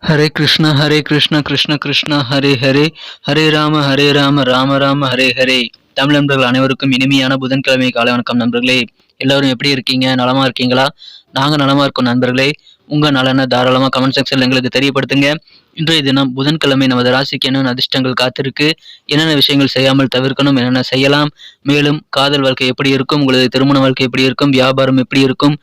ஹரே கிருஷ்ண கிருஷ்ண கிருஷ்ண ஹரே ஹரே, ஹரே ராம ராம ராம ஹரே ஹரே. தமிழ் நண்பர்கள் அனைவருக்கும் இனிமையான புதன்கிழமை காலை வணக்கம் நண்பர்களே. எல்லாரும் எப்படி இருக்கீங்க? நலமா இருக்கீங்களா? நாங்க நலமா இருக்கோம் நண்பர்களே. உங்க நலனை தாராளமா கமெண்ட் செக்ஷன்ல எங்களுக்கு தெரியப்படுத்துங்க. இன்றைய தினம் புதன்கிழமை நமது ராசிக்கு என்னென்ன அதிர்ஷ்டங்கள் காத்திருக்கு, என்னென்ன விஷயங்கள் செய்யாமல் தவிர்க்கணும், என்னென்ன செய்யலாம், மேலும் காதல் வாழ்க்கை எப்படி இருக்கும், உங்களது திருமண வாழ்க்கை எப்படி இருக்கும், வியாபாரம் எப்படி இருக்கும்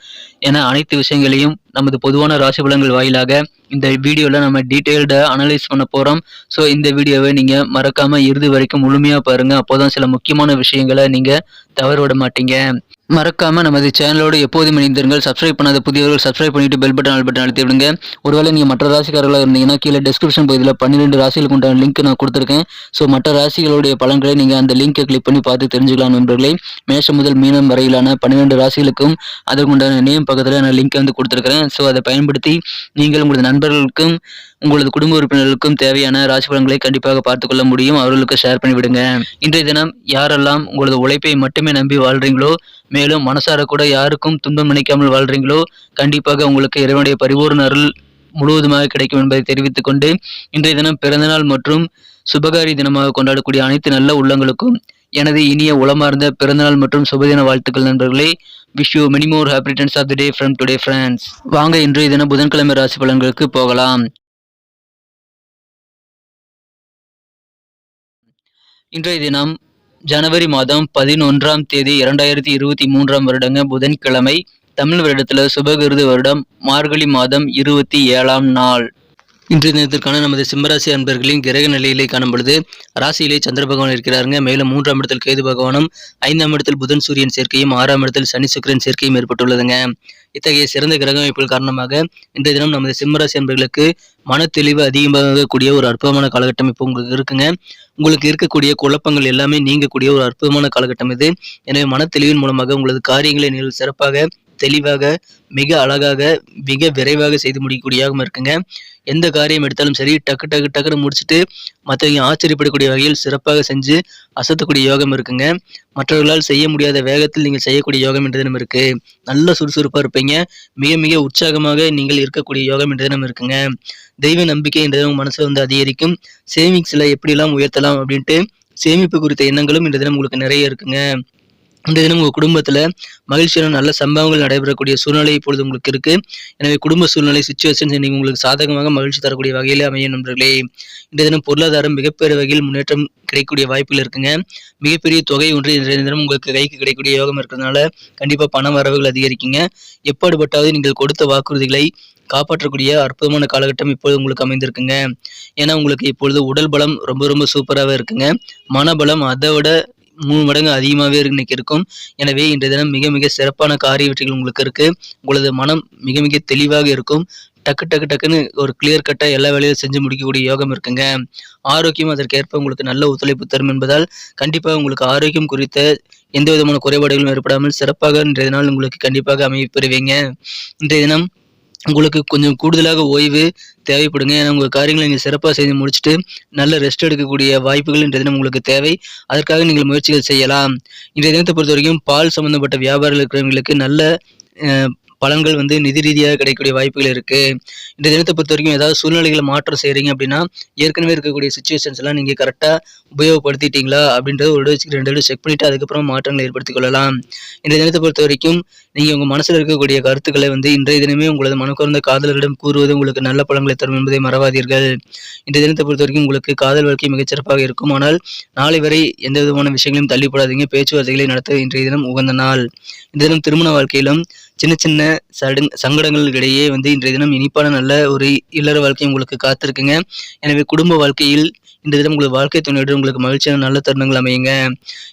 என அனைத்து விஷயங்களையும் நமது பொதுவான ராசி பலன்கள் வாயிலாக இந்த வீடியோல நம்ம டீடைல்டா அனலைஸ் பண்ண போறோம். ஸோ இந்த வீடியோவை நீங்க மறக்காம இறுதி வரைக்கும் முழுமையா பாருங்க. அப்போதான் சில முக்கியமான விஷயங்களை நீங்க தவற விட மாட்டீங்க. மறக்காம நமது சேனலோடு எப்போதும் இணைந்திருங்கள். சப்ஸ்கிரைப் பண்ணாத புதியவர்கள் சப்ஸ்கிரைப் பண்ணிட்டு பெல் பட்டன் அழுத்தி விடுங்க. ஒருவேளை நீங்க மற்ற ராசிக்காரர்களாக இருந்தீங்கன்னா கீழே டிஸ்கிரிப்ஷன் பகுதியில் 12 ராசிகளுக்கு உண்டான லிங்க் நான் கொடுத்துருக்கேன். ஸோ மற்ற ராசிகளுடைய பலன்களை நீங்க அந்த லிங்கை கிளிக் பண்ணி பார்த்து தெரிஞ்சுக்கலாம் நண்பர்களே. மேஷம் முதல் மீனம் வரையிலான 12 ராசிகளுக்கும் அதற்குண்டான நேம் பக்கத்தில் நான் லிங்க் வந்து கொடுத்துருக்கிறேன். ஸோ அதை பயன்படுத்தி நீங்கள் உங்களது நண்பர்களுக்கும் உங்களது குடும்ப உறுப்பினர்களுக்கும் தேவையான ராசி பலன்களை கண்டிப்பாக பார்த்துக்கொள்ள முடியும். அவர்களுக்கு ஷேர் பண்ணிவிடுங்க. இன்றைய தினம் யாரெல்லாம் உங்களது உழைப்பை மட்டுமே நம்பி வாழ்றீங்களோ, மேலும் மனசார கூட யாருக்கும் துன்பம் நினைக்காமல் வாழ்றீங்களோ, கண்டிப்பாக உங்களுக்கு இறைவனுடைய பரிபூர்ண அருள் முழுவதுமாக கிடைக்கும் என்பதை தெரிவித்துக் கொண்டு, இன்றைய தினம் பிறந்தநாள் மற்றும் சுபகாரி தினமாக கொண்டாடக்கூடிய அனைத்து நல்ல உள்ளங்களுக்கும் எனது இனிய உளமார்ந்த பிறந்தநாள் மற்றும் சுபதின வாழ்த்துக்கள் நண்பர்களே. Wish you many more happy returns of the day from today friends. வாங்க இன்றைய தினம் புதன்கிழமை ராசி பலன்களுக்கு போகலாம். இன்றைய தினம் ஜனவரி மாதம் 11ஆம் தேதி 2023 வருடங்க புதன்கிழமை. தமிழ் வருடத்துல சுபகிருது வருடம் மார்கழி மாதம் 27ஆம் நாள். இன்றைய தினத்திற்கான நமது சிம்மராசி அன்பர்களின் கிரக நிலையிலே காணும் பொழுது ராசியிலே சந்திர பகவான் இருக்கிறாருங்க. மேலும் 3ஆம் இடத்தில் கேது பகவானும், 5ஆம் இடத்தில் புதன் சூரியன் சேர்க்கையும், 6ஆம் இடத்தில் சனி சுக்கிரன் சேர்க்கையும் ஏற்பட்டுள்ளதுங்க. இத்தகைய சிறந்த கிரக அமைப்புகள் காரணமாக இன்றைய தினம் நமது சிம்மராசி அன்பர்களுக்கு மன தெளிவு அதிகமாக கூடிய ஒரு அற்புதமான காலகட்டம் இப்போ உங்களுக்கு இருக்குங்க. உங்களுக்கு இருக்கக்கூடிய குழப்பங்கள் எல்லாமே நீங்கக்கூடிய ஒரு அற்புதமான காலகட்டம் இது. எனவே மன தெளிவின் மூலமாக உங்களது காரியங்களை நீங்கள் சிறப்பாக, தெளிவாக, மிக அழகாக, மிக விரைவாக செய்து முடிக்கக்கூடியதாக இருக்குங்க. எந்த காரியம் எடுத்தாலும் சரி டக்குன்னு முடிச்சுட்டு மற்றவங்க ஆச்சரியப்படக்கூடிய வகையில் சிறப்பாக செஞ்சு அசத்தக்கூடிய யோகம் இருக்குங்க. மற்றவர்களால் செய்ய முடியாத வேகத்தில் நீங்கள் செய்யக்கூடிய யோகம் என்ற தினம் இருக்கு. நல்ல சுறுசுறுப்பாக இருப்பீங்க. மிக மிக உற்சாகமாக நீங்கள் இருக்கக்கூடிய யோகம் என்ற தினம் இருக்குங்க. தெய்வ நம்பிக்கை என்ற தினம் மனசுல வந்து அதிகரிக்கும். சேவிங்ஸ்ல எப்படிலாம் உயர்த்தலாம் அப்படின்ட்டு சேமிப்பு குறித்த எண்ணங்களும் இந்த தினம் உங்களுக்கு நிறைய இருக்குங்க. இந்த தினம் உங்கள் குடும்பத்தில் மகிழ்ச்சியான நல்ல சம்பவங்கள் நடைபெறக்கூடிய சூழ்நிலை இப்பொழுது உங்களுக்கு இருக்கு. எனவே குடும்ப சூழ்நிலை சுச்சுவேஷன்ஸ் நீங்கள் உங்களுக்கு சாதகமாக மகிழ்ச்சி தரக்கூடிய வகையில் அமையும் நண்பர்களே. இந்த தினம் பொருளாதாரம் மிகப்பெரிய வகையில் முன்னேற்றம் கிடைக்கக்கூடிய வாய்ப்புகள் இருக்குங்க. மிகப்பெரிய தொகை ஒன்று இன்றைய தினம் உங்களுக்கு கைக்கு கிடைக்கக்கூடிய யோகம் இருக்கிறதுனால கண்டிப்பாக பண வரவுகள் அதிகரிக்குங்க. எப்பாடுபட்டாவது நீங்கள் கொடுத்த வாக்குறுதிகளை காப்பாற்றக்கூடிய அற்புதமான காலகட்டம் இப்பொழுது உங்களுக்கு அமைந்திருக்குங்க. ஏன்னா உங்களுக்கு இப்பொழுது உடல் பலம் ரொம்ப ரொம்ப சூப்பராகவே இருக்குங்க. மனபலம் அதை விட 3 மடங்கு அதிகமாகவே இன்னைக்கு இருக்கும். எனவே இன்றைய தினம் மிக மிக சிறப்பான காரிய வெற்றிகள் உங்களுக்கு இருக்கு. உங்களது மனம் மிக மிக தெளிவாக இருக்கும். டக்குன்னு ஒரு கிளியர் கட்டா எல்லா வேலையும் செஞ்சு முடிக்கக்கூடிய யோகம் இருக்குங்க. ஆரோக்கியம் அதற்கேற்ப உங்களுக்கு நல்ல ஒத்துழைப்பு தரும் என்பதால் கண்டிப்பாக உங்களுக்கு ஆரோக்கியம் குறித்த எந்த விதமான குறைபாடுகளும் ஏற்படாமல் சிறப்பாக இன்றைய நாள் உங்களுக்கு கண்டிப்பாக அமைய பெறுவீங்க. இன்றைய தினம் உங்களுக்கு கொஞ்சம் கூடுதலாக ஓய்வு தேவைப்படுங்க. ஏன்னா உங்கள் காரியங்களை நீங்கள் சிறப்பாக செய்து முடிச்சுட்டு நல்ல ரெஸ்ட் எடுக்கக்கூடிய வாய்ப்புகள் இன்றைய தினம் உங்களுக்கு தேவை. அதற்காக நீங்கள் முயற்சிகள் செய்யலாம். இன்றைய தினத்தை பொறுத்த வரைக்கும் பால் சம்பந்தப்பட்ட வியாபாரிகள் இருக்கிறவங்களுக்கு நல்ல பலன்கள் வந்து நிதி ரீதியாக கிடைக்கக்கூடிய வாய்ப்புகள் இருக்கு. இந்த தினத்தை பொறுத்த வரைக்கும் ஏதாவது சூழ்நிலைகளை மாற்றம் செய்கிறீங்க அப்படின்னா ஏற்கனவே இருக்கக்கூடிய சுச்சுவேஷன்ஸ் எல்லாம் நீங்கள் கரெக்டாக உபயோகப்படுத்திட்டீங்களா அப்படின்றத ஒரு 2 செக் பண்ணிவிட்டு அதுக்கப்புறம் மாற்றங்களை ஏற்படுத்திக் கொள்ளலாம். இந்த தினத்தை பொறுத்த வரைக்கும் நீங்கள் உங்கள் மனசில் இருக்கக்கூடிய கருத்துக்களை வந்து இன்றைய தினமே உங்களது மனக்குறந்த காதலரிடம் கூறுவது உங்களுக்கு நல்ல பலன்களை தரும் என்பதை மறவாதீர்கள். இந்த தினத்தை பொறுத்த வரைக்கும் உங்களுக்கு காதல் வாழ்க்கை மிகச்சிறப்பாக இருக்கும். ஆனால் நாளை வரை எந்த விதமான விஷயங்களையும் தள்ளிப்படாதீங்க. பேச்சுவார்த்தைகளை நடத்த இன்றைய தினம் உகந்த நாள். இந்த தினம் திருமண வாழ்க்கையிலும் சின்ன சங்கடங்களுக்கிடையே வந்து இன்றைய தினம் இனிப்பான நல்ல ஒரு இல்லற வாழ்க்கை உங்களுக்கு காத்திருக்குங்க. எனவே குடும்ப வாழ்க்கையில் இன்றைய தினம் உங்களுக்கு வாழ்க்கை துணையுடன் உங்களுக்கு மகிழ்ச்சியான நல்ல தருணங்கள் அமையுங்க.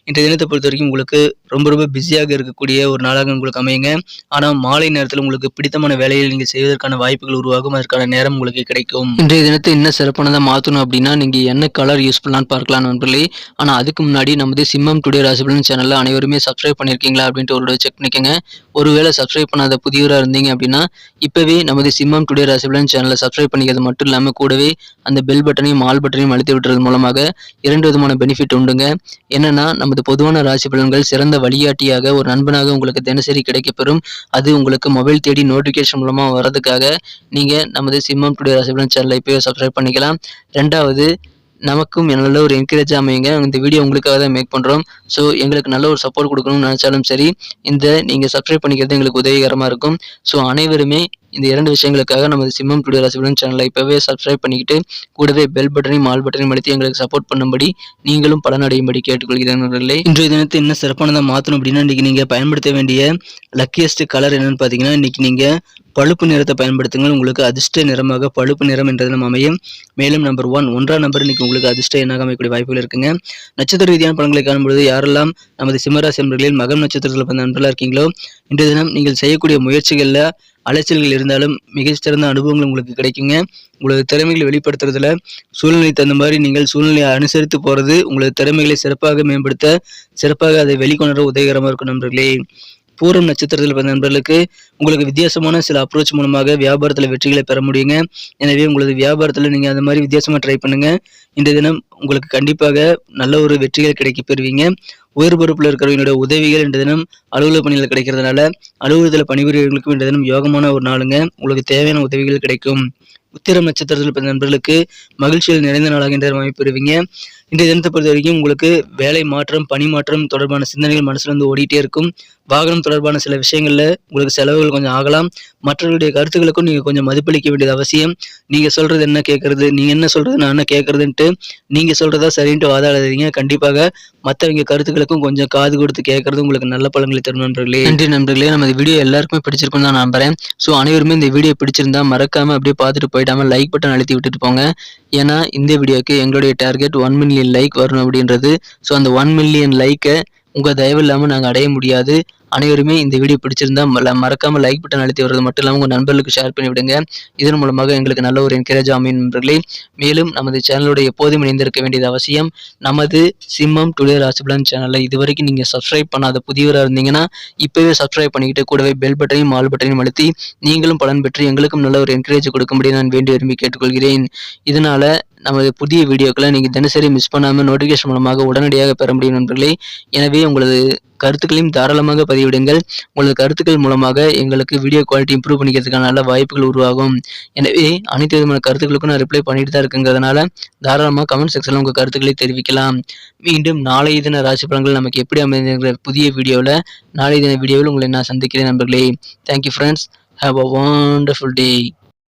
இன்றைய தினத்தை பொறுத்த வரைக்கும் உங்களுக்கு ரொம்ப ரொம்ப பிஸியாக இருக்கக்கூடிய ஒரு நாளாக உங்களுக்கு அமையுங்க. ஆனால் மாலை நேரத்தில் உங்களுக்கு பிடித்தமான வேலையை நீங்கள் செய்வதற்கான வாய்ப்புகள் உருவாகும். அதற்கான நேரம் உங்களுக்கு கிடைக்கும். இன்றைய தினத்தை இன்னும் சிறப்பானதாக மாற்றணும் அப்படின்னா நீங்கள் என்ன கலர் யூஸ் பண்ணலான்னு பார்க்கலாம் நண்பர்களே. ஆனால் அதுக்கு முன்னாடி நமது சிம்மம் டுடே ராசி பலன் சேனலில் அனைவருமே சப்ஸ்கிரைப் பண்ணியிருக்கீங்களா அப்படின்ட்டு ஒரு செக் பண்ணிக்கோங்க. ஒருவேளை சப்ஸ்கிரைப் பண்ணாத புதியவராக இருந்தீங்க அப்படின்னா இப்போவே நமது சிம்மம் டுடே ராசி பலன் சேனலை சப்ஸ்கிரைப் பண்ணிக்கிறது மட்டும் இல்லாமல் கூடவே அந்த பெல் பட்டனையும் ஆல் பட்டனையும் அழுத்தி விடுறது மூலமாக 2 விதமான பெனிஃபிட் உண்டுங்க. என்னன்னா, நமது பொதுவான ராசி பலன்கள் சிறந்த வழிகாட்டியாக ஒரு நண்பனாக உங்களுக்கு தினசரி கிடைக்கப்பெறும். அது உங்களுக்கு மொபைல் தேடி நோட்டிஃபிகேஷன் மூலமா வரதுக்காக நீங்க நமது சிம்மம் டுடே ராசி பலன் சேனலை இப்பவே சப்ஸ்கிரைப் பண்ணிக்கலாம். 2வது நமக்கும் நல்ல ஒரு என்கரேஜ் அமையுங்க. இந்த வீடியோ உங்களுக்காக தான் மேக் பண்றோம். ஸோ எங்களுக்கு நல்ல ஒரு சப்போர்ட் கொடுக்கணும்னு நினைச்சாலும் சரி, நீங்க சப்ஸ்கிரைப் பண்ணிக்கிறது எங்களுக்கு உதவிகரமா இருக்கும். ஸோ அனைவருமே இந்த 2 விஷயங்களுக்காக நமது சிம்மம் டுடே ராசி பலன் சேனலை இப்பவே சப்ஸ்கிரைப் பண்ணிக்கிட்டு கூடவே பெல் பட்டனையும் ஆல் பட்டனையும் அழுத்தி எங்களுக்கு சப்போர்ட் பண்ணும்படி நீங்களும் பலனடையும்படி கேட்டுக்கொள்கிறேன் நண்பர்களே. இன்றைய தினத்தை இன்னும் சிறப்பானதாக மாற்றணும் அப்படின்னா இன்னைக்கு நீங்க பயன்படுத்த வேண்டிய லக்கியஸ்ட் கலர் என்னன்னு பார்த்தீங்கன்னா, இன்னைக்கு நீங்க பழுப்பு நிறத்தை பயன்படுத்துங்கள். உங்களுக்கு அதிர்ஷ்ட நிறமாக பழுப்பு நிறம் என்ற தினம் அமையும். மேலும் நம்பர் 1ஆம் நம்பர் இன்னைக்கு உங்களுக்கு அதிர்ஷ்ட எண்ணாக அமையக்கூடிய வாய்ப்புகள் இருக்குங்க. நட்சத்திர ரீதியான பலன்களை காணும்பொழுது யாரெல்லாம் நமது சிம்மராசி நண்பர்களில் மகம் நட்சத்திரத்தில் பிறந்த நண்பர்களாக இருக்கீங்களோ, இன்றைய தினம் நீங்கள் செய்யக்கூடிய முயற்சிகளில் அலைச்சல்கள் இருந்தாலும் மிகச்சிறந்த அனுபவங்கள் உங்களுக்கு கிடைக்குங்க. உங்களது திறமைகளை வெளிப்படுத்துறதுல சூழ்நிலை தகுந்த மாதிரி நீங்கள் சூழ்நிலையை அனுசரித்து போறது உங்களது திறமைகளை சிறப்பாக மேம்படுத்த, சிறப்பாக அதை வெளிக்கொணர உதவிகரமாக இருக்கும் நண்பர்களே. பூரம் நட்சத்திரத்தில் பிறந்த நண்பர்களுக்கு உங்களுக்கு வித்தியாசமான சில அப்ரோச் மூலமாக வியாபாரத்தில் வெற்றிகளை பெற முடியுங்க. எனவே உங்களது வியாபாரத்தில் நீங்கள் அந்த மாதிரி வித்தியாசமாக ட்ரை பண்ணுங்க. இன்றைய தினம் உங்களுக்கு கண்டிப்பாக நல்ல ஒரு வெற்றிகள் கிடைக்க பெறுவீங்க. உயர் பொறுப்பில் இருக்கிறவங்களோட உதவிகள் இன்றைய தினம் அலுவலக பணியில் கிடைக்கிறதுனால அலுவலகத்தில் பணிபுரியவர்களுக்கும் இன்றைய தினம் யோகமான ஒரு நாளுங்க. உங்களுக்கு தேவையான உதவிகள் கிடைக்கும். உத்திரம் நட்சத்திரத்தில் பிறந்த நண்பர்களுக்கு மகிழ்ச்சியில் நிறைந்த நாளாக இன்றைய அமைப்பு பெறுவீங்க. இன்றைய தினத்தை பொறுத்த வரைக்கும் உங்களுக்கு வேலை மாற்றம், பணி மாற்றம் தொடர்பான சிந்தனைகள் மனசுல வந்து ஓடிட்டே இருக்கும். வாகனம் தொடர்பான சில விஷயங்கள்ல உங்களுக்கு செலவுகள் கொஞ்சம் ஆகலாம். மற்றவர்களுடைய கருத்துக்களுக்கும் நீங்க கொஞ்சம் மதிப்பளிக்க வேண்டியது அவசியம். நீங்க சொல்றது என்ன கேட்கறது, நீங்க என்ன சொல்றது நான் என்ன கேட்கறதுன்ட்டு நீங்க சொல்றதா சரின்ட்டு வாதாடாதீங்க. கண்டிப்பாக மற்றவங்க கருத்துக்களுக்கும் கொஞ்சம் காது கொடுத்து கேட்கறது உங்களுக்கு நல்ல பலன்களை தரும் நண்பர்களே. நன்றி நண்பர்களே. நம்ம இந்த வீடியோ எல்லாருக்குமே பிடிச்சிருக்குன்னு தான் நம்புறேன். ஸோ அனைவருமே இந்த வீடியோ பிடிச்சிருந்தா மறக்காம அப்படியே பார்த்துட்டு போயிடாம லைக் பட்டன் அழுத்தி விட்டுட்டு போங்க. ஏன்னா இந்த வீடியோக்கு எங்களுடைய டார்கெட் 1 மில்லியன் லைக் வரணும் அப்படின்றது. ஸோ அந்த 1 மில்லியன் லைக்கை உங்கள் தயவு இல்லாமல் நாங்கள் அடைய முடியாது. அனைவருமே இந்த வீடியோ பிடிச்சிருந்தா மறக்காம லைக் பட்டன் அழுத்தி வர்றது மட்டும் இல்லாமல் உங்கள் நண்பர்களுக்கு ஷேர் பண்ணி விடுங்க. இதன் மூலமாக எங்களுக்கு நல்ல ஒரு என்கரேஜ் அமையும் நண்பர்களே. மேலும் நமது சேனலோட எப்போதும் இணைந்திருக்க வேண்டியது அவசியம். நமது சிம்மம் டுடே ராசி பலன் சேனலை இதுவரைக்கும் நீங்கள் சப்ஸ்கிரைப் பண்ணாத புதியவராக இருந்தீங்கன்னா இப்போவே சப்ஸ்கிரைப் பண்ணிக்கிட்டு கூடவே பெல் பட்டனையும் ஆல் பட்டனையும் அழுத்தி நீங்களும் பலன் பெற்று எங்களுக்கும் நல்ல ஒரு என்கரேஜ் கொடுக்கும்படி நான் வேண்டி விரும்பி கேட்டுக்கொள்கிறேன். இதனால நமது புதிய வீடியோக்களை நீங்கள் தினசரி மிஸ் பண்ணாமல் நோட்டிஃபிகேஷன் மூலமாக உடனடியாக பெற முடியும் நண்பர்களே. எனவே உங்களது கருத்துக்களையும் தாராளமாக பதிவிடுங்கள். உங்களது கருத்துக்கள் மூலமாக எங்களுக்கு வீடியோ குவாலிட்டி இம்ப்ரூவ் பண்ணிக்கிறதுக்கான நல்ல வாய்ப்புகள் உருவாகும். எனவே அனைத்து விதமான கருத்துக்களுக்கும் நான் ரிப்ளை பண்ணிட்டு தான் இருக்குங்கிறதுனால தாராளமாக கமெண்ட் செக்ஷனில் உங்கள் கருத்துக்களை தெரிவிக்கலாம். மீண்டும் நாளைய தின ராசி பலன்கள் நமக்கு எப்படி அமைந்திருக்கிற புதிய வீடியோவில் நாளைய தின வீடியோவில் உங்களை நான் சந்திக்கிறேன் நண்பர்களே. Thank you friends. Have a wonderful day.